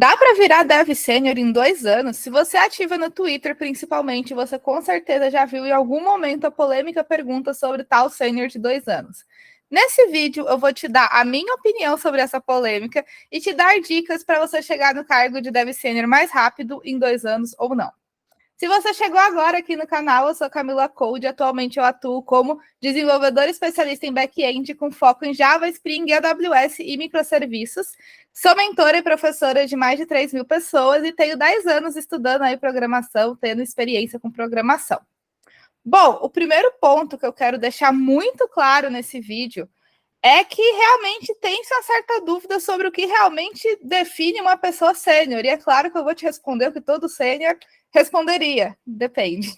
Dá para virar Dev Sênior em 2 anos? Se você ativa no Twitter, principalmente, você com certeza já viu em algum momento a polêmica pergunta sobre tal Sênior de 2 anos. Nesse vídeo, eu vou te dar a minha opinião sobre essa polêmica e te dar dicas para você chegar no cargo de Dev Sênior mais rápido em 2 anos ou não. Se você chegou agora aqui no canal, eu sou Camila Code. Atualmente eu atuo como desenvolvedora especialista em back-end com foco em Java, Spring, AWS e microserviços. Sou mentora e professora de mais de 3.000 pessoas e tenho 10 anos estudando aí programação, tendo experiência com programação. Bom, o primeiro ponto que eu quero deixar muito claro nesse vídeo é que realmente tem-se uma certa dúvida sobre o que realmente define uma pessoa sênior. E é claro que eu vou te responder o que todo sênior responderia. Depende.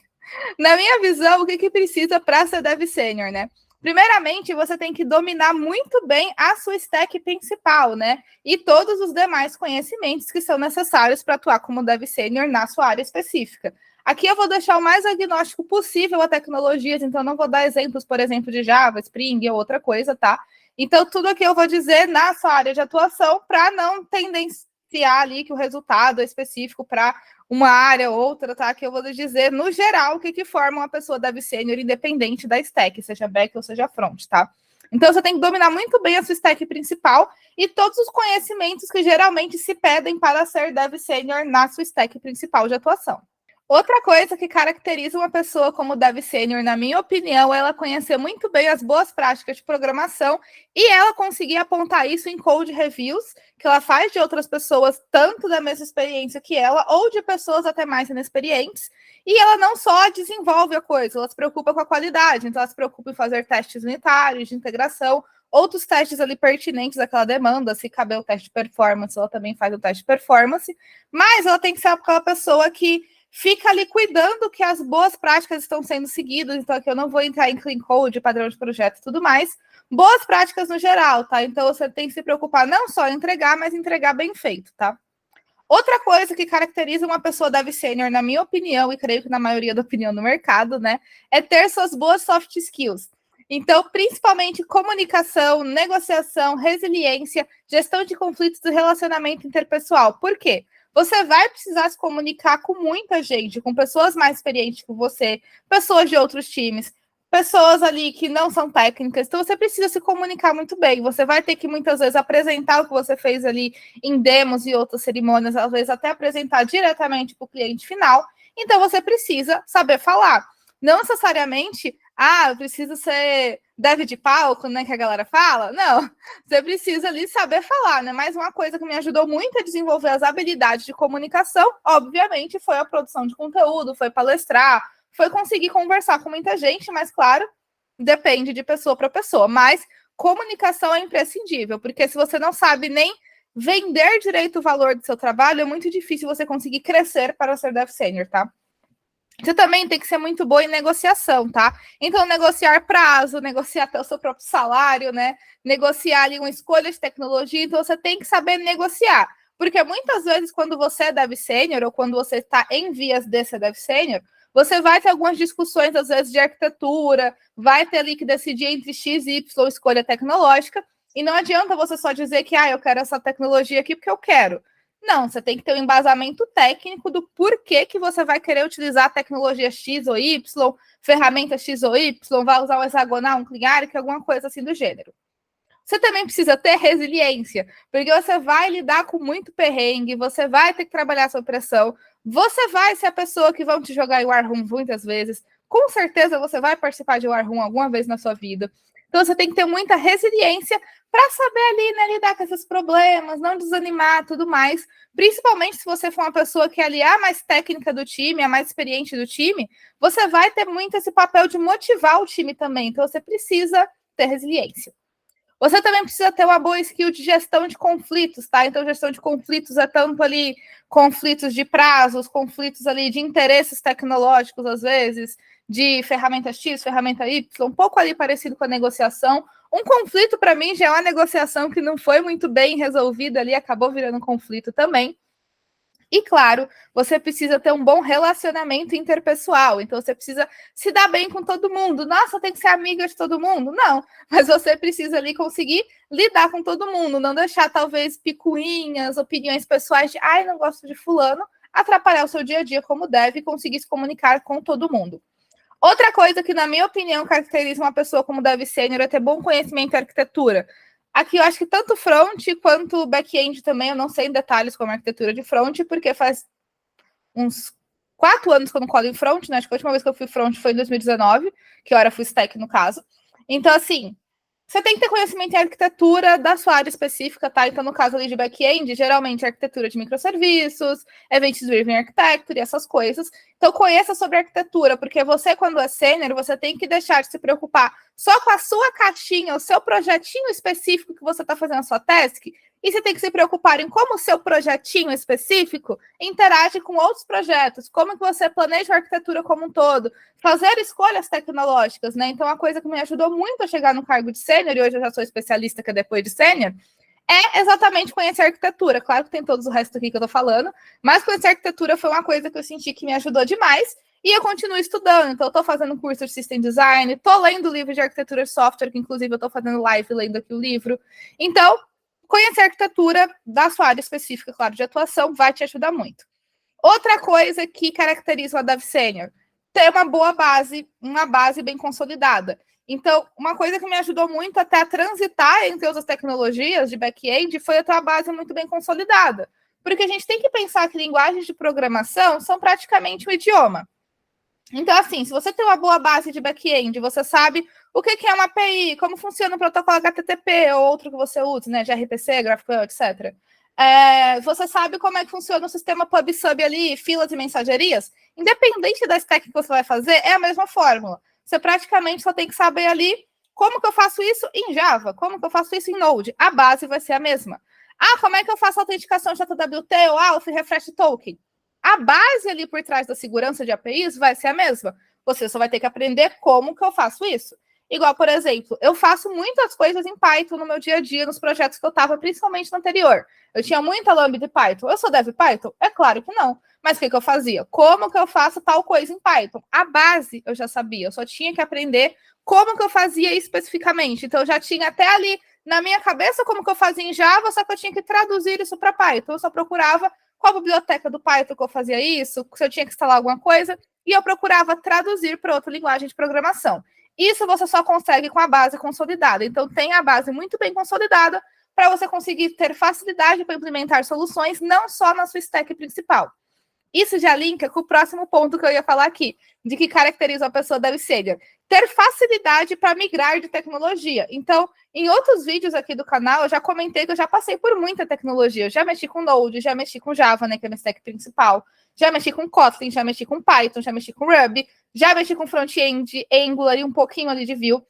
Na minha visão, o que precisa para ser dev sênior, né? Primeiramente, você tem que dominar muito bem a sua stack principal, né? E todos os demais conhecimentos que são necessários para atuar como dev sênior na sua área específica. Aqui eu vou deixar o mais agnóstico possível a tecnologias, então não vou dar exemplos, por exemplo, de Java, Spring ou outra coisa, tá? Então, tudo aqui eu vou dizer na sua área de atuação para não tendenciar ali que o resultado é específico para uma área ou outra, tá? Que eu vou dizer, no geral, o que forma uma pessoa dev sênior independente da stack, seja back ou seja front, tá? Então, você tem que dominar muito bem a sua stack principal e todos os conhecimentos que geralmente se pedem para ser dev sênior na sua stack principal de atuação. Outra coisa que caracteriza uma pessoa como dev sênior, na minha opinião, é ela conhecer muito bem as boas práticas de programação e ela conseguir apontar isso em code reviews que ela faz de outras pessoas, tanto da mesma experiência que ela, ou de pessoas até mais inexperientes. E ela não só desenvolve a coisa, ela se preocupa com a qualidade, então ela se preocupa em fazer testes unitários, de integração, outros testes ali pertinentes àquela demanda, se caber o teste de performance, ela também faz o teste de performance, mas ela tem que ser aquela pessoa que fica ali cuidando que as boas práticas estão sendo seguidas, então aqui eu não vou entrar em clean code, padrão de projeto e tudo mais, boas práticas no geral, tá? Então você tem que se preocupar não só em entregar, mas entregar bem feito, tá? Outra coisa que caracteriza uma pessoa dev sênior, na minha opinião, e creio que na maioria da opinião do mercado, né, é ter suas boas soft skills. Então, principalmente comunicação, negociação, resiliência, gestão de conflitos e relacionamento interpessoal. Por quê? Você vai precisar se comunicar com muita gente, com pessoas mais experientes que você, pessoas de outros times, pessoas ali que não são técnicas. Então, você precisa se comunicar muito bem. Você vai ter que, muitas vezes, apresentar o que você fez ali em demos e outras cerimônias, às vezes até apresentar diretamente para o cliente final. Então, você precisa saber falar. Não necessariamente, precisa ser dev de palco, né, que a galera fala. Não, você precisa ali saber falar, né? Mas uma coisa que me ajudou muito a desenvolver as habilidades de comunicação, obviamente, foi a produção de conteúdo, foi palestrar, foi conseguir conversar com muita gente, mas, claro, depende de pessoa para pessoa. Mas comunicação é imprescindível, porque se você não sabe nem vender direito o valor do seu trabalho, é muito difícil você conseguir crescer para ser dev sênior, tá? Você também tem que ser muito boa em negociação, tá? Então, negociar prazo, negociar até o seu próprio salário, né? Negociar ali uma escolha de tecnologia. Então, você tem que saber negociar. Porque muitas vezes, quando você é dev sênior ou quando você está em vias de ser dev sênior, você vai ter algumas discussões, às vezes, de arquitetura, vai ter ali que decidir entre X e Y escolha tecnológica. E não adianta você só dizer que eu quero essa tecnologia aqui porque eu quero. Não, você tem que ter um embasamento técnico do porquê que você vai querer utilizar a tecnologia X ou Y, ferramenta X ou Y, vai usar um hexagonal, um clean alguma coisa assim do gênero. Você também precisa ter resiliência, porque você vai lidar com muito perrengue, você vai ter que trabalhar sob pressão, você vai ser a pessoa que vão te jogar em War Room muitas vezes, com certeza você vai participar de War Room alguma vez na sua vida. Então você tem que ter muita resiliência para saber ali, né, lidar com esses problemas, não desanimar, tudo mais. Principalmente se você for uma pessoa que é ali a mais técnica do time, a mais experiente do time, você vai ter muito esse papel de motivar o time também. Então você precisa ter resiliência. Você também precisa ter uma boa skill de gestão de conflitos, tá? Então, gestão de conflitos é tanto ali conflitos de prazos, conflitos ali de interesses tecnológicos, às vezes, de ferramenta X, ferramenta Y, um pouco ali parecido com a negociação. Um conflito, para mim, já é uma negociação que não foi muito bem resolvida ali, acabou virando um conflito também. E, claro, você precisa ter um bom relacionamento interpessoal. Então, você precisa se dar bem com todo mundo. Nossa, tem que ser amiga de todo mundo? Não. Mas você precisa ali conseguir lidar com todo mundo. Não deixar, talvez, picuinhas, opiniões pessoais de ai, não gosto de fulano, atrapalhar o seu dia a dia como deve e conseguir se comunicar com todo mundo. Outra coisa que, na minha opinião, caracteriza uma pessoa como dev sênior é ter bom conhecimento em arquitetura. Aqui eu acho que tanto front quanto back-end também, eu não sei em detalhes como a arquitetura de front, porque faz uns 4 anos que eu não colo em front, né? Acho que a última vez que eu fui front foi em 2019, que eu era full stack no caso. Então, assim, você tem que ter conhecimento em arquitetura da sua área específica, tá? Então, no caso ali de back-end, geralmente arquitetura de microserviços, event-driven architecture, essas coisas. Então, conheça sobre arquitetura, porque você, quando é sênior, você tem que deixar de se preocupar só com a sua caixinha, o seu projetinho específico que você está fazendo a sua task, e você tem que se preocupar em como o seu projetinho específico interage com outros projetos, como que você planeja a arquitetura como um todo, fazer escolhas tecnológicas, né? Então, a coisa que me ajudou muito a chegar no cargo de sênior, e hoje eu já sou especialista, que é depois de sênior, é exatamente conhecer a arquitetura. Claro que tem todos o resto aqui que eu tô falando, mas conhecer a arquitetura foi uma coisa que eu senti que me ajudou demais, e eu continuo estudando. Então, eu tô fazendo curso de System Design, tô lendo o livro de arquitetura de software, que inclusive eu tô fazendo live lendo aqui o livro. Então, conhecer a arquitetura da sua área específica, claro, de atuação, vai te ajudar muito. Outra coisa que caracteriza o dev sênior, ter uma base bem consolidada. Então, uma coisa que me ajudou muito até a transitar entre outras tecnologias de back-end foi a ter uma base muito bem consolidada. Porque a gente tem que pensar que linguagens de programação são praticamente um idioma. Então, assim, se você tem uma boa base de back-end, você sabe o que é uma API, como funciona o protocolo HTTP ou outro que você usa, né, gRPC, GraphQL, etc. Você sabe como é que funciona o sistema pub-sub ali, filas e mensagerias. Independente da stack que você vai fazer, é a mesma fórmula. Você praticamente só tem que saber ali como que eu faço isso em Java, como que eu faço isso em Node. A base vai ser a mesma. Ah, como é que eu faço a autenticação JWT ou Auth Refresh Token? A base ali por trás da segurança de APIs vai ser a mesma. Você só vai ter que aprender como que eu faço isso. Igual, por exemplo, eu faço muitas coisas em Python no meu dia a dia, nos projetos que eu estava, principalmente no anterior. Eu tinha muita lambda de Python. Eu sou dev Python? É claro que não. Mas o que eu fazia? Como que eu faço tal coisa em Python? A base eu já sabia, eu só tinha que aprender como que eu fazia especificamente. Então, eu já tinha até ali na minha cabeça como que eu fazia em Java, só que eu tinha que traduzir isso para Python. Eu só procurava qual biblioteca do Python que eu fazia isso, se eu tinha que instalar alguma coisa, e eu procurava traduzir para outra linguagem de programação. Isso você só consegue com a base consolidada. Então, tem a base muito bem consolidada para você conseguir ter facilidade para implementar soluções, não só na sua stack principal. Isso já linka com o próximo ponto que eu ia falar aqui, de que caracteriza a pessoa dev sênior. Ter facilidade para migrar de tecnologia. Então, em outros vídeos aqui do canal, eu já comentei que eu já passei por muita tecnologia. Eu já mexi com Node, já mexi com Java, né, que é a minha stack principal. Já mexi com Kotlin, já mexi com Python, já mexi com Ruby, já mexi com front-end, Angular e um pouquinho ali de Vue.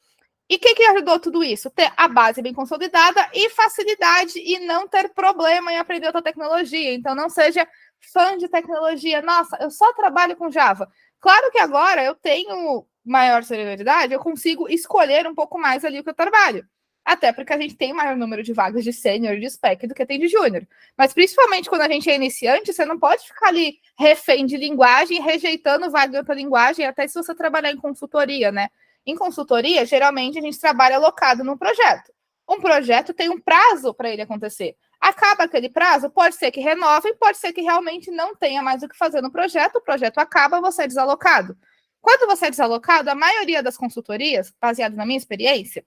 E o que ajudou tudo isso? Ter a base bem consolidada e facilidade e não ter problema em aprender outra tecnologia. Então, não seja fã de tecnologia. Nossa, eu só trabalho com Java. Claro que agora eu tenho maior senioridade, eu consigo escolher um pouco mais ali o que eu trabalho. Até porque a gente tem maior número de vagas de sênior, de spec, do que tem de júnior. Mas principalmente quando a gente é iniciante, você não pode ficar ali refém de linguagem, rejeitando vaga de outra linguagem, até se você trabalhar em consultoria, né? Em consultoria, geralmente a gente trabalha alocado num projeto. Um projeto tem um prazo para ele acontecer. Acaba aquele prazo, pode ser que renove, pode ser que realmente não tenha mais o que fazer no projeto, o projeto acaba, você é desalocado. Quando você é desalocado, a maioria das consultorias, baseado na minha experiência,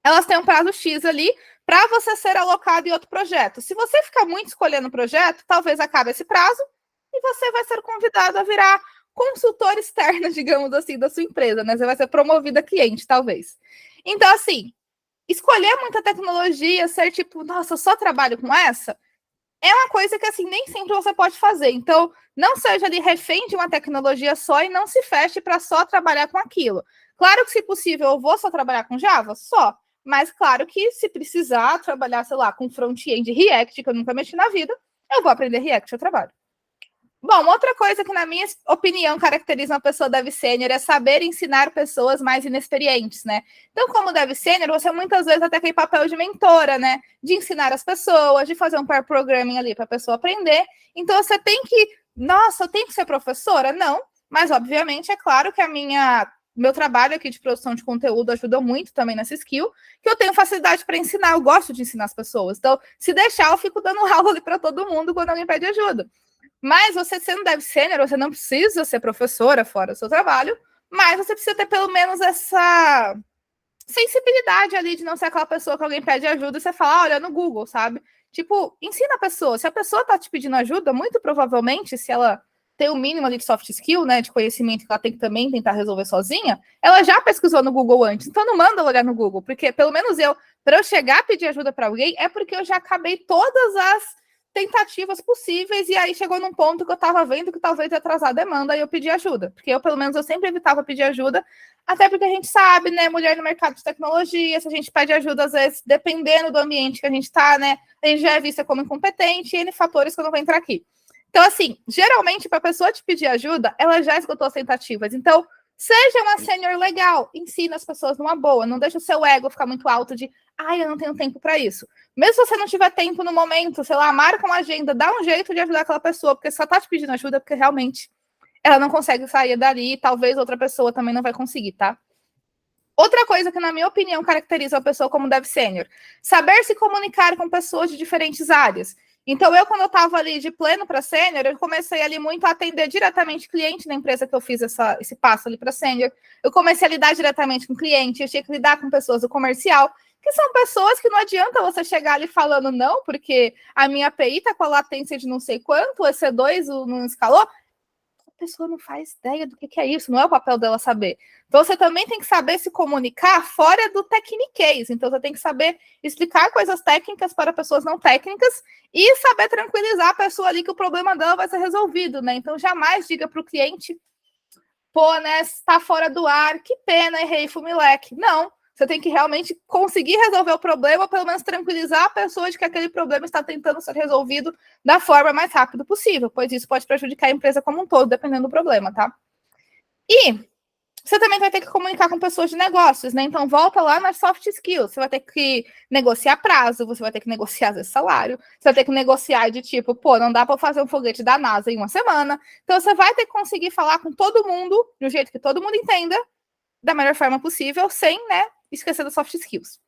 elas têm um prazo X ali para você ser alocado em outro projeto. Se você ficar muito escolhendo o projeto, talvez acabe esse prazo e você vai ser convidado a virar consultor externo, digamos assim, da sua empresa, né? Você vai ser promovido a cliente, talvez. Então, assim, escolher muita tecnologia, ser tipo, nossa, eu só trabalho com essa, é uma coisa que, assim, nem sempre você pode fazer. Então, não seja ali refém de uma tecnologia só e não se feche para só trabalhar com aquilo. Claro que, se possível, eu vou só trabalhar com Java? Só. Mas, claro que, se precisar trabalhar, sei lá, com front-end React, que eu nunca mexi na vida, eu vou aprender React, eu trabalho. Bom, outra coisa que, na minha opinião, caracteriza uma pessoa dev sênior é saber ensinar pessoas mais inexperientes, né? Então, como dev sênior, você muitas vezes até tem papel de mentora, né? De ensinar as pessoas, de fazer um pair programming ali para a pessoa aprender. Então, você tem que... Nossa, eu tenho que ser professora? Não. Mas, obviamente, é claro que meu trabalho aqui de produção de conteúdo ajudou muito também nessa skill, que eu tenho facilidade para ensinar, eu gosto de ensinar as pessoas. Então, se deixar, eu fico dando aula ali para todo mundo quando alguém pede ajuda. Mas você sendo dev sênior, você não precisa ser professora fora do seu trabalho, mas você precisa ter pelo menos essa sensibilidade ali de não ser aquela pessoa que alguém pede ajuda e você fala, olha, no Google, sabe? Tipo, ensina a pessoa. Se a pessoa tá te pedindo ajuda, muito provavelmente, se ela tem o mínimo ali de soft skill, né, de conhecimento que ela tem que também tentar resolver sozinha, ela já pesquisou no Google antes. Então não manda olhar no Google, porque pelo menos para eu chegar a pedir ajuda para alguém, é porque eu já acabei todas as tentativas possíveis, e aí chegou num ponto que eu estava vendo que talvez ia atrasar a demanda e eu pedi ajuda, porque eu, pelo menos, eu sempre evitava pedir ajuda, até porque a gente sabe, né, mulher no mercado de tecnologia, se a gente pede ajuda, às vezes, dependendo do ambiente que a gente está, né, a gente já é vista como incompetente, e N fatores que eu não vou entrar aqui. Então, assim, geralmente, para a pessoa te pedir ajuda, ela já esgotou as tentativas. Então, seja uma sênior legal, ensina as pessoas numa boa, não deixa o seu ego ficar muito alto de, ai, eu não tenho tempo para isso. Mesmo se você não tiver tempo no momento, sei lá, marca uma agenda, dá um jeito de ajudar aquela pessoa, porque só tá te pedindo ajuda porque realmente ela não consegue sair dali, e talvez outra pessoa também não vai conseguir, tá? Outra coisa que, na minha opinião, caracteriza a pessoa como dev sênior, saber se comunicar com pessoas de diferentes áreas. Então, quando eu estava ali de pleno para sênior, eu comecei ali muito a atender diretamente cliente na empresa que eu fiz esse passo ali para sênior. Eu comecei a lidar diretamente com cliente, eu tinha que lidar com pessoas do comercial, que são pessoas que não adianta você chegar ali falando não, porque a minha API está com a latência de não sei quanto, o EC2 não escalou. A pessoa não faz ideia do que é isso, não é o papel dela saber. Então, você também tem que saber se comunicar fora do techniquez. Então, você tem que saber explicar coisas técnicas para pessoas não técnicas e saber tranquilizar a pessoa ali que o problema dela vai ser resolvido, né? Então, jamais diga para o cliente, pô, né, está fora do ar, que pena, errei, fumileque. Não, você tem que realmente conseguir resolver o problema, ou pelo menos tranquilizar a pessoa de que aquele problema está tentando ser resolvido da forma mais rápida possível, pois isso pode prejudicar a empresa como um todo, dependendo do problema, tá? E você também vai ter que comunicar com pessoas de negócios, né? Então, volta lá nas soft skills. Você vai ter que negociar prazo, você vai ter que negociar, às vezes, salário, você vai ter que negociar de tipo, pô, não dá para fazer um foguete da NASA em uma semana. Então, você vai ter que conseguir falar com todo mundo, de um jeito que todo mundo entenda, da melhor forma possível, sem, né, esquecer das soft skills.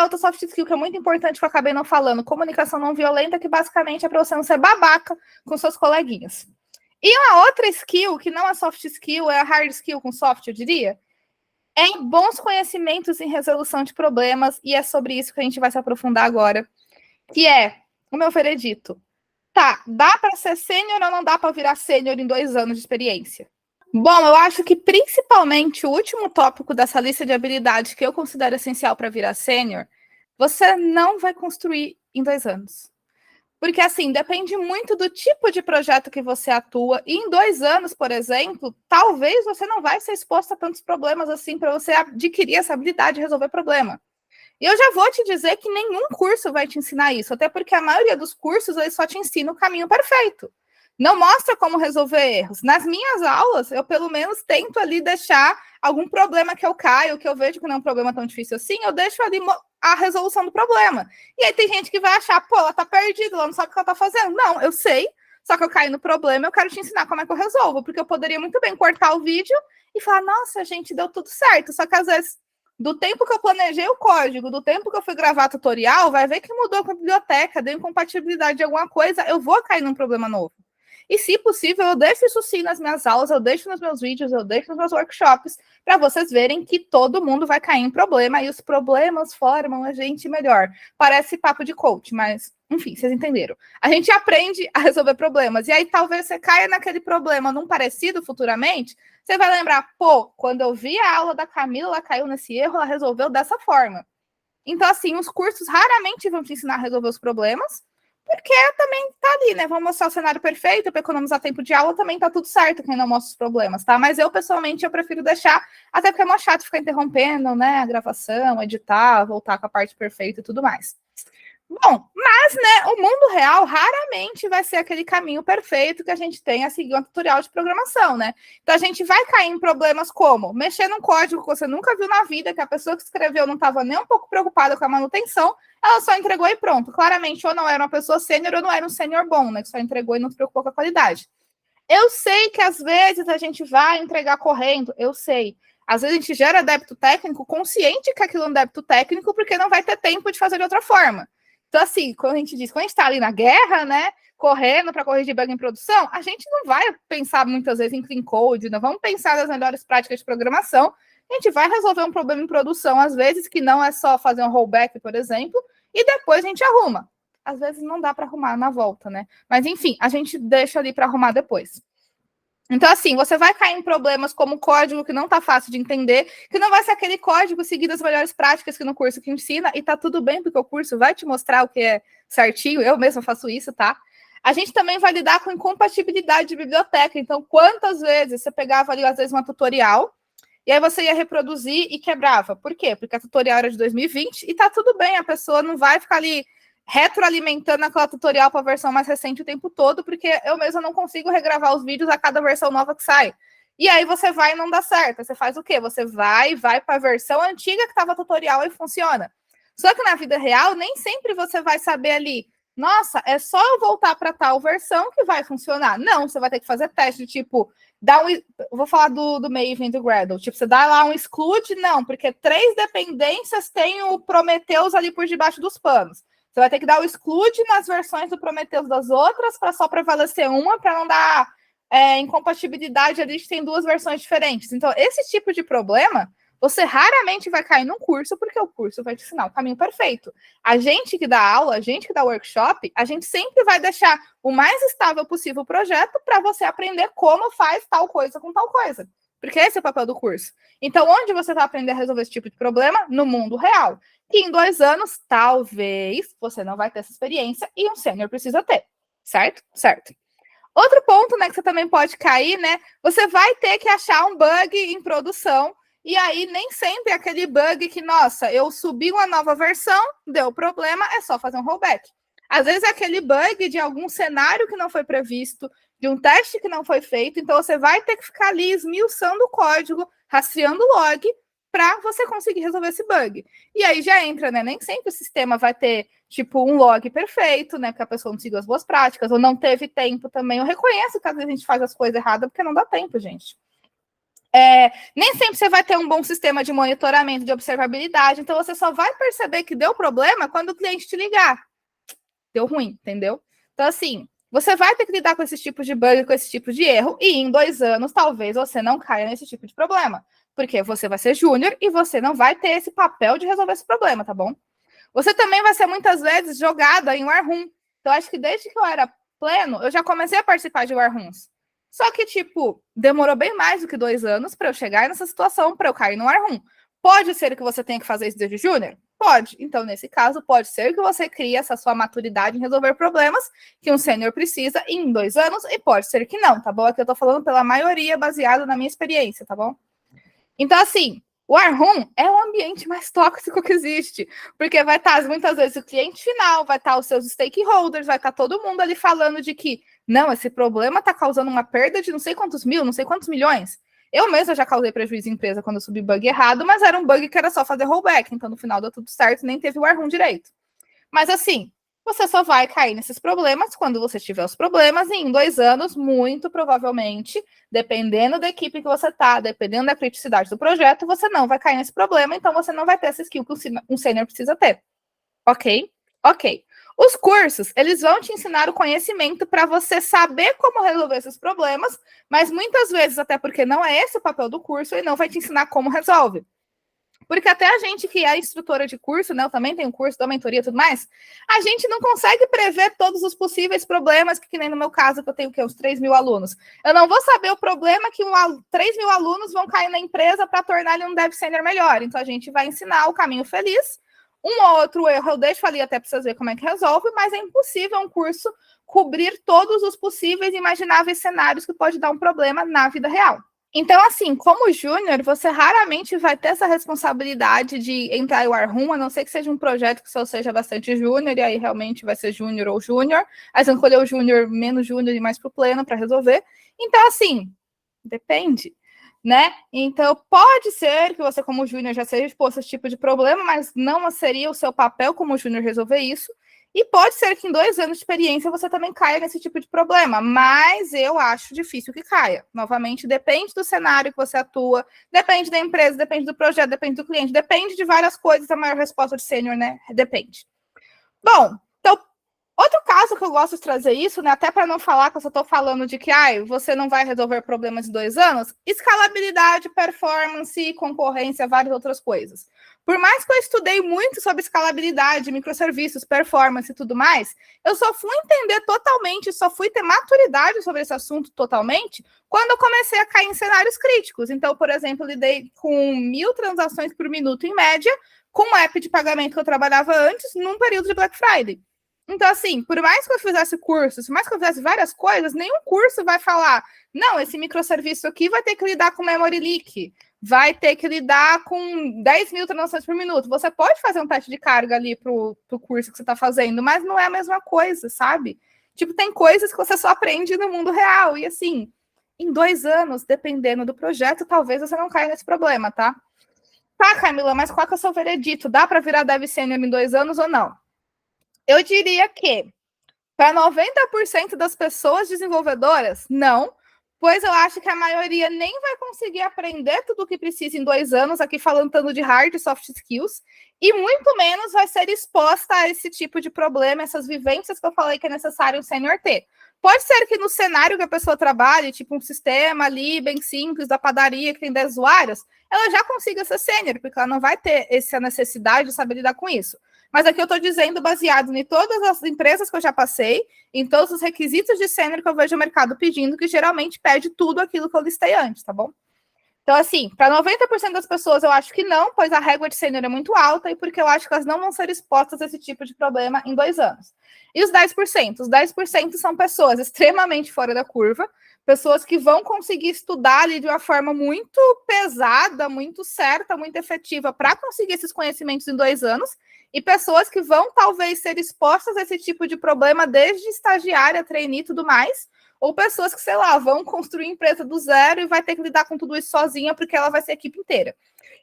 Outra soft skill que é muito importante que eu acabei não falando, comunicação não violenta, que basicamente é para você não ser babaca com seus coleguinhas. E uma outra skill, que não é soft skill, é a hard skill com soft, eu diria, é bons conhecimentos em resolução de problemas, e é sobre isso que a gente vai se aprofundar agora, que é o meu veredito. Tá, dá para ser sênior ou não dá para virar sênior em 2 anos de experiência? Bom, eu acho que principalmente o último tópico dessa lista de habilidades que eu considero essencial para virar sênior, você não vai construir em 2 anos. Porque, assim, depende muito do tipo de projeto que você atua. E em 2 anos, por exemplo, talvez você não vai ser exposto a tantos problemas assim para você adquirir essa habilidade de resolver problema. E eu já vou te dizer que nenhum curso vai te ensinar isso, até porque a maioria dos cursos eles só te ensinam o caminho perfeito. Não mostra como resolver erros. Nas minhas aulas, eu pelo menos tento ali deixar algum problema que eu caio, que eu vejo que não é um problema tão difícil assim, eu deixo ali a resolução do problema. E aí tem gente que vai achar, pô, ela tá perdida, ela não sabe o que ela tá fazendo. Não, eu sei, só que eu caí no problema, eu quero te ensinar como é que eu resolvo, porque eu poderia muito bem cortar o vídeo e falar, nossa, gente, deu tudo certo. Só que às vezes, do tempo que eu planejei o código, do tempo que eu fui gravar tutorial, vai ver que mudou com a biblioteca, deu incompatibilidade de alguma coisa, eu vou cair num problema novo. E, se possível, eu deixo isso sim nas minhas aulas, eu deixo nos meus vídeos, eu deixo nos meus workshops, para vocês verem que todo mundo vai cair em problema e os problemas formam a gente melhor. Parece papo de coach, mas, enfim, vocês entenderam. A gente aprende a resolver problemas. E aí, talvez você caia naquele problema num parecido futuramente, você vai lembrar, pô, quando eu vi a aula da Camila, ela caiu nesse erro, ela resolveu dessa forma. Então, assim, os cursos raramente vão te ensinar a resolver os problemas, porque também tá ali, né? Vamos mostrar o cenário perfeito para economizar tempo de aula, também tá tudo certo quem não mostra os problemas, tá? Mas eu, pessoalmente, eu prefiro deixar, até porque é mó chato ficar interrompendo, né? A gravação, editar, voltar com a parte perfeita e tudo mais. Bom, mas, né, o mundo real raramente vai ser aquele caminho perfeito que a gente tem a seguir um tutorial de programação, né? Então a gente vai cair em problemas como mexer num código que você nunca viu na vida, que a pessoa que escreveu não estava nem um pouco preocupada com a manutenção, ela só entregou e pronto. Claramente, ou não era uma pessoa sênior ou não era um sênior bom, né? Que só entregou e não se preocupou com a qualidade. Eu sei que às vezes a gente vai entregar correndo, eu sei. Às vezes a gente gera débito técnico consciente que aquilo é um débito técnico, porque não vai ter tempo de fazer de outra forma. Então, assim, quando a gente diz, quando a gente está ali na guerra, né, correndo para corrigir bug em produção, a gente não vai pensar muitas vezes em clean code, não vamos pensar nas melhores práticas de programação. A gente vai resolver um problema em produção, às vezes, que não é só fazer um rollback, por exemplo, e depois a gente arruma. Às vezes não dá para arrumar na volta, né? Mas, enfim, a gente deixa ali para arrumar depois. Então, assim, você vai cair em problemas como código que não está fácil de entender, que não vai ser aquele código seguindo as melhores práticas que no curso que ensina, e tá tudo bem, porque o curso vai te mostrar o que é certinho, eu mesma faço isso, tá? A gente também vai lidar com incompatibilidade de biblioteca. Então, quantas vezes você pegava ali, às vezes, uma tutorial, e aí você ia reproduzir e quebrava. Por quê? Porque a tutorial era de 2020 e tá tudo bem, a pessoa não vai ficar ali retroalimentando aquela tutorial para a versão mais recente o tempo todo, porque eu mesma não consigo regravar os vídeos a cada versão nova que sai. E aí você vai e não dá certo. Você faz o quê? Você vai para a versão antiga que estava tutorial e funciona. Só que na vida real, nem sempre você vai saber ali, nossa, é só eu voltar para tal versão que vai funcionar. Não, você vai ter que fazer teste, tipo, dar um. Vou falar do Maven e do Gradle. Tipo, você dá lá um exclude, não, porque 3 dependências tem o Prometheus ali por debaixo dos panos. Você vai ter que dar o exclude nas versões do Prometheus das outras para só prevalecer uma, para não dar incompatibilidade ali de tem 2 versões diferentes. Então, esse tipo de problema, você raramente vai cair num curso, porque o curso vai te ensinar o caminho perfeito. A gente que dá aula, a gente que dá workshop, a gente sempre vai deixar o mais estável possível o projeto para você aprender como faz tal coisa com tal coisa. Porque esse é o papel do curso. Então, onde você vai aprender a resolver esse tipo de problema? No mundo real. Que em 2 anos, talvez, você não vai ter essa experiência e um sênior precisa ter. Certo? Certo. Outro ponto, né, que você também pode cair, né? Você vai ter que achar um bug em produção. E aí, nem sempre aquele bug que, nossa, eu subi uma nova versão, deu problema, é só fazer um rollback. Às vezes é aquele bug de algum cenário que não foi previsto, de um teste que não foi feito, então você vai ter que ficar ali esmiuçando o código, rastreando o log, para você conseguir resolver esse bug. E aí já entra, né? Nem sempre o sistema vai ter, tipo, um log perfeito, né? Porque a pessoa não seguiu as boas práticas, ou não teve tempo também. Eu reconheço que às vezes a gente faz as coisas erradas porque não dá tempo, gente. Nem sempre você vai ter um bom sistema de monitoramento, de observabilidade, então você só vai perceber que deu problema quando o cliente te ligar. Deu ruim, entendeu? Então, assim, você vai ter que lidar com esse tipo de bug, com esse tipo de erro, e em 2 anos, talvez você não caia nesse tipo de problema. Porque você vai ser júnior e você não vai ter esse papel de resolver esse problema, tá bom? Você também vai ser muitas vezes jogada em Warroom. Então, acho que desde que eu era pleno, eu já comecei a participar de Warrooms. Só que, tipo, demorou bem mais do que 2 anos para eu chegar nessa situação, para eu cair no Warroom. Pode ser que você tenha que fazer isso desde júnior? Pode. Então, nesse caso, pode ser que você crie essa sua maturidade em resolver problemas que um sênior precisa em 2 anos, e pode ser que não, tá bom? Aqui eu tô falando pela maioria, baseado na minha experiência, tá bom? Então, assim, o Warroom é o ambiente mais tóxico que existe, porque vai estar, muitas vezes, o cliente final, vai estar os seus stakeholders, vai estar todo mundo ali falando de que, não, esse problema está causando uma perda de não sei quantos mil, não sei quantos milhões. Eu mesma já causei prejuízo em empresa quando eu subi bug errado, mas era um bug que era só fazer rollback, então no final deu tudo certo, nem teve o Warroom direito. Mas assim, você só vai cair nesses problemas quando você tiver os problemas, e em 2 anos, muito provavelmente, dependendo da equipe que você tá, dependendo da criticidade do projeto, você não vai cair nesse problema, então você não vai ter essa skill que um sênior precisa ter. Ok? Ok. Os cursos, eles vão te ensinar o conhecimento para você saber como resolver esses problemas, mas muitas vezes, até porque não é esse o papel do curso, ele não vai te ensinar como resolve. Porque até a gente que é instrutora de curso, né? Eu também tenho curso da mentoria e tudo mais, a gente não consegue prever todos os possíveis problemas, que nem no meu caso, que eu tenho uns 3 mil alunos. Eu não vou saber o problema que 3 mil alunos vão cair na empresa para tornar ele um dev senior melhor. Então, a gente vai ensinar o caminho feliz. Um ou outro erro eu deixo ali até para vocês verem como é que resolve, mas é impossível um curso cobrir todos os possíveis e imagináveis cenários que pode dar um problema na vida real. Então, assim, como júnior, você raramente vai ter essa responsabilidade de entrar em war room, a não ser que seja um projeto que só seja bastante júnior, e aí realmente vai ser júnior ou júnior. Aí você escolher o júnior, menos júnior e mais pro pleno para resolver. Então, assim, depende, né? Então, pode ser que você, como júnior, já seja exposto a esse tipo de problema, mas não seria o seu papel como júnior resolver isso. E pode ser que em 2 anos de experiência você também caia nesse tipo de problema, mas eu acho difícil que caia. Novamente, depende do cenário que você atua, depende da empresa, depende do projeto, depende do cliente, depende de várias coisas. A maior resposta de sênior, né? Depende. Bom, então, outro caso que eu gosto de trazer isso, né, até para não falar que eu só estou falando de que você não vai resolver problemas em 2 anos, escalabilidade, performance, concorrência, várias outras coisas. Por mais que eu estudei muito sobre escalabilidade, microserviços, performance e tudo mais, eu só fui entender totalmente, só fui ter maturidade sobre esse assunto totalmente quando eu comecei a cair em cenários críticos. Então, por exemplo, eu lidei com 1.000 transações por minuto em média, com o app de pagamento que eu trabalhava antes, num período de Black Friday. Então, assim, por mais que eu fizesse cursos, por mais que eu fizesse várias coisas, nenhum curso vai falar, não, esse microserviço aqui vai ter que lidar com memory leak, vai ter que lidar com 10.000 transações por minuto. Você pode fazer um teste de carga ali pro curso que você está fazendo, mas não é a mesma coisa, sabe? Tipo, tem coisas que você só aprende no mundo real. E assim, em 2 anos, dependendo do projeto, talvez você não caia nesse problema, tá? Tá, Camila, mas qual que é o seu veredito? Dá para virar dev sênior em 2 anos ou não? Eu diria que para 90% das pessoas desenvolvedoras, não, pois eu acho que a maioria nem vai conseguir aprender tudo o que precisa em 2 anos, aqui falando tanto de hard e soft skills, e muito menos vai ser exposta a esse tipo de problema, essas vivências que eu falei que é necessário o sênior ter. Pode ser que no cenário que a pessoa trabalhe, tipo um sistema ali bem simples da padaria que tem 10 usuários, ela já consiga ser sênior, porque ela não vai ter essa necessidade de saber lidar com isso. Mas aqui eu estou dizendo baseado em todas as empresas que eu já passei, em todos os requisitos de sênior que eu vejo o mercado pedindo, que geralmente pede tudo aquilo que eu listei antes, tá bom? Então, assim, para 90% das pessoas eu acho que não, pois a régua de sênior é muito alta e porque eu acho que elas não vão ser expostas a esse tipo de problema em 2 anos. E os 10%? Os 10% são pessoas extremamente fora da curva, pessoas que vão conseguir estudar ali de uma forma muito pesada, muito certa, muito efetiva para conseguir esses conhecimentos em 2 anos, e pessoas que vão talvez ser expostas a esse tipo de problema desde estagiária, trainee e tudo mais, ou pessoas que, sei lá, vão construir empresa do zero e vai ter que lidar com tudo isso sozinha porque ela vai ser a equipe inteira.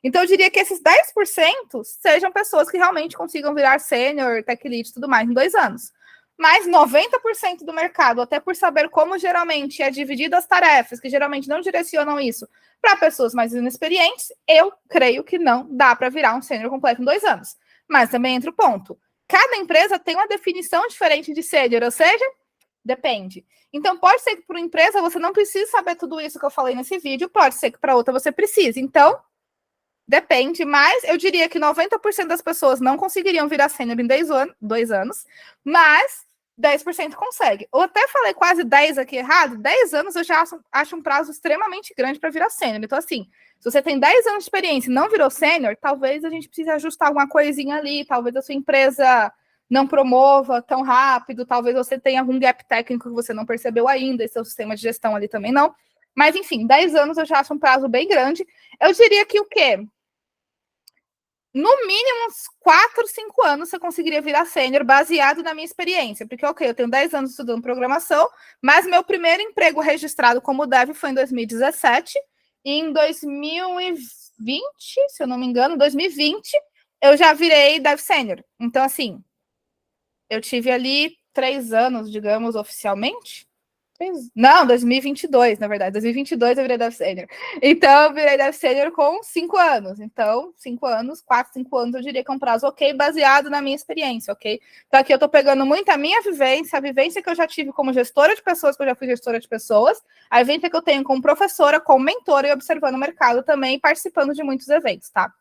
Então, eu diria que esses 10% sejam pessoas que realmente consigam virar sênior, tech lead e tudo mais em 2 anos. Mas 90% do mercado, até por saber como geralmente é dividido as tarefas, que geralmente não direcionam isso para pessoas mais inexperientes, eu creio que não dá para virar um sênior completo em 2 anos. Mas também entra o ponto. Cada empresa tem uma definição diferente de sênior, ou seja, depende. Então, pode ser que para uma empresa você não precise saber tudo isso que eu falei nesse vídeo, pode ser que para outra você precise. Então, depende, mas eu diria que 90% das pessoas não conseguiriam virar sênior em 2 anos, mas 10% consegue. Eu até falei quase 10 aqui errado, 10 anos eu já acho um prazo extremamente grande para virar sênior. Então, assim, se você tem 10 anos de experiência e não virou sênior, talvez a gente precise ajustar alguma coisinha ali, talvez a sua empresa não promova tão rápido, talvez você tenha algum gap técnico que você não percebeu ainda, e seu sistema de gestão ali também não. Mas, enfim, 10 anos eu já acho um prazo bem grande. Eu diria que o quê? No mínimo, uns 4, 5 anos você conseguiria virar sênior, baseado na minha experiência. Porque, ok, eu tenho 10 anos estudando programação, mas meu primeiro emprego registrado como dev foi em 2017. E em 2020, se eu não me engano, 2020, eu já virei dev sênior. Então, assim, eu tive ali 3 anos, digamos, oficialmente. Não, 2022, na verdade. 2022 eu virei dev sênior. Então, eu virei dev sênior com 5 anos. Então, 5 anos, 4, 5 anos, eu diria que é um prazo ok, baseado na minha experiência, ok? Então, aqui eu tô pegando muito a minha vivência, a vivência que eu já tive como gestora de pessoas, que eu já fui gestora de pessoas, a vivência que eu tenho como professora, como mentora e observando o mercado também, participando de muitos eventos, tá?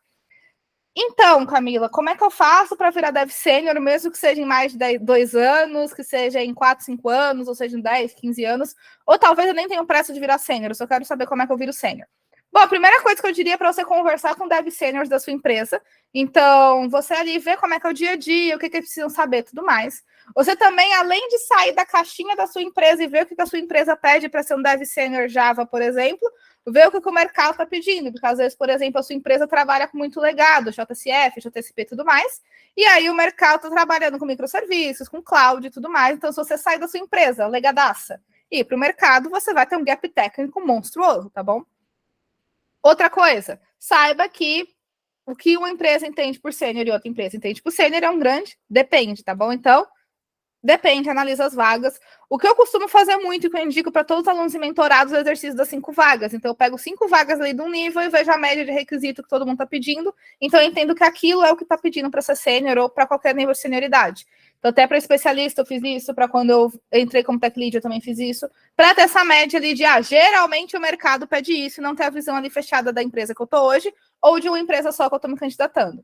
Então, Camila, como é que eu faço para virar dev sênior, mesmo que seja em mais de 2 anos, que seja em 4, 5 anos, ou seja em 10, 15 anos, ou talvez eu nem tenha pressa de virar sênior, eu só quero saber como é que eu viro sênior. Bom, a primeira coisa que eu diria para você conversar com dev seniors da sua empresa. Então, você ali vê como é que é o dia a dia, o que eles precisam saber, tudo mais. Você também, além de sair da caixinha da sua empresa e ver o que a sua empresa pede para ser um dev senior Java, por exemplo, ver o que o mercado está pedindo. Porque, às vezes, por exemplo, a sua empresa trabalha com muito legado, JCF, JSP e tudo mais. E aí o mercado está trabalhando com microserviços, com cloud e tudo mais. Então, se você sair da sua empresa, legadaça, e ir para o mercado, você vai ter um gap técnico monstruoso, tá bom? Outra coisa, saiba que o que uma empresa entende por sênior e outra empresa entende por sênior é um grande depende, tá bom? Então, depende, analisa as vagas. O que eu costumo fazer muito e que eu indico para todos os alunos e mentorados é o exercício das 5 vagas. Então, eu pego 5 vagas ali de um nível e vejo a média de requisito que todo mundo está pedindo. Então, eu entendo que aquilo é o que está pedindo para ser sênior ou para qualquer nível de senioridade. Então, até para especialista eu fiz isso, para quando eu entrei como tech lead eu também fiz isso, para ter essa média ali de, geralmente o mercado pede isso e não ter a visão ali fechada da empresa que eu estou hoje ou de uma empresa só que eu estou me candidatando.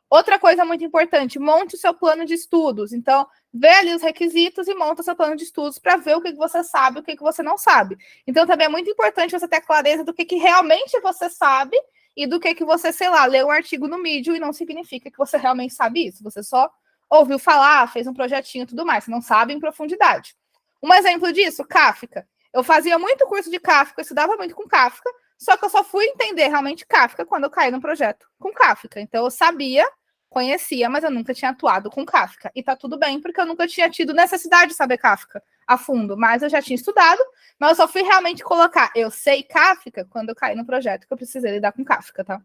Outra coisa muito importante, monte o seu plano de estudos. Então, vê ali os requisitos e monta o seu plano de estudos para ver o que você sabe e o que você não sabe. Então, também é muito importante você ter clareza do que realmente você sabe e do que você, sei lá, leu um artigo no Medium e não significa que você realmente sabe isso. Você só ouviu falar, fez um projetinho e tudo mais. Você não sabe em profundidade. Um exemplo disso, Kafka. Eu fazia muito curso de Kafka, eu estudava muito com Kafka, só que eu só fui entender realmente Kafka quando eu caí no projeto com Kafka. Então, eu sabia, conhecia, mas eu nunca tinha atuado com Kafka. E tá tudo bem, porque eu nunca tinha tido necessidade de saber Kafka a fundo. Mas eu já tinha estudado, mas eu só fui realmente colocar eu sei Kafka quando eu caí no projeto que eu precisei lidar com Kafka, tá?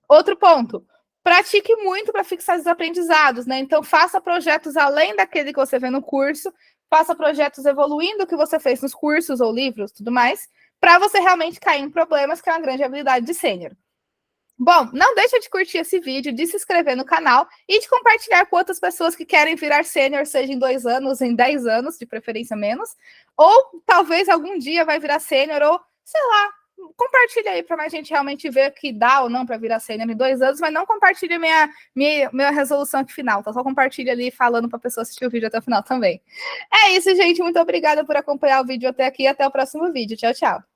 Outro ponto, pratique muito para fixar os aprendizados, né? Então, faça projetos além daquele que você vê no curso, faça projetos evoluindo o que você fez nos cursos ou livros, tudo mais, para você realmente cair em problemas, que é uma grande habilidade de sênior. Bom, não deixa de curtir esse vídeo, de se inscrever no canal e de compartilhar com outras pessoas que querem virar sênior, seja em 2 anos, em 10 anos, de preferência menos, ou talvez algum dia vai virar sênior, ou sei lá, compartilha aí para mais gente realmente ver que dá ou não para virar sênior em 2 anos, mas não compartilha minha resolução aqui final, tá? Só compartilha ali falando para a pessoa assistir o vídeo até o final também. É isso, gente. Muito obrigada por acompanhar o vídeo até aqui. Até o próximo vídeo. Tchau, tchau.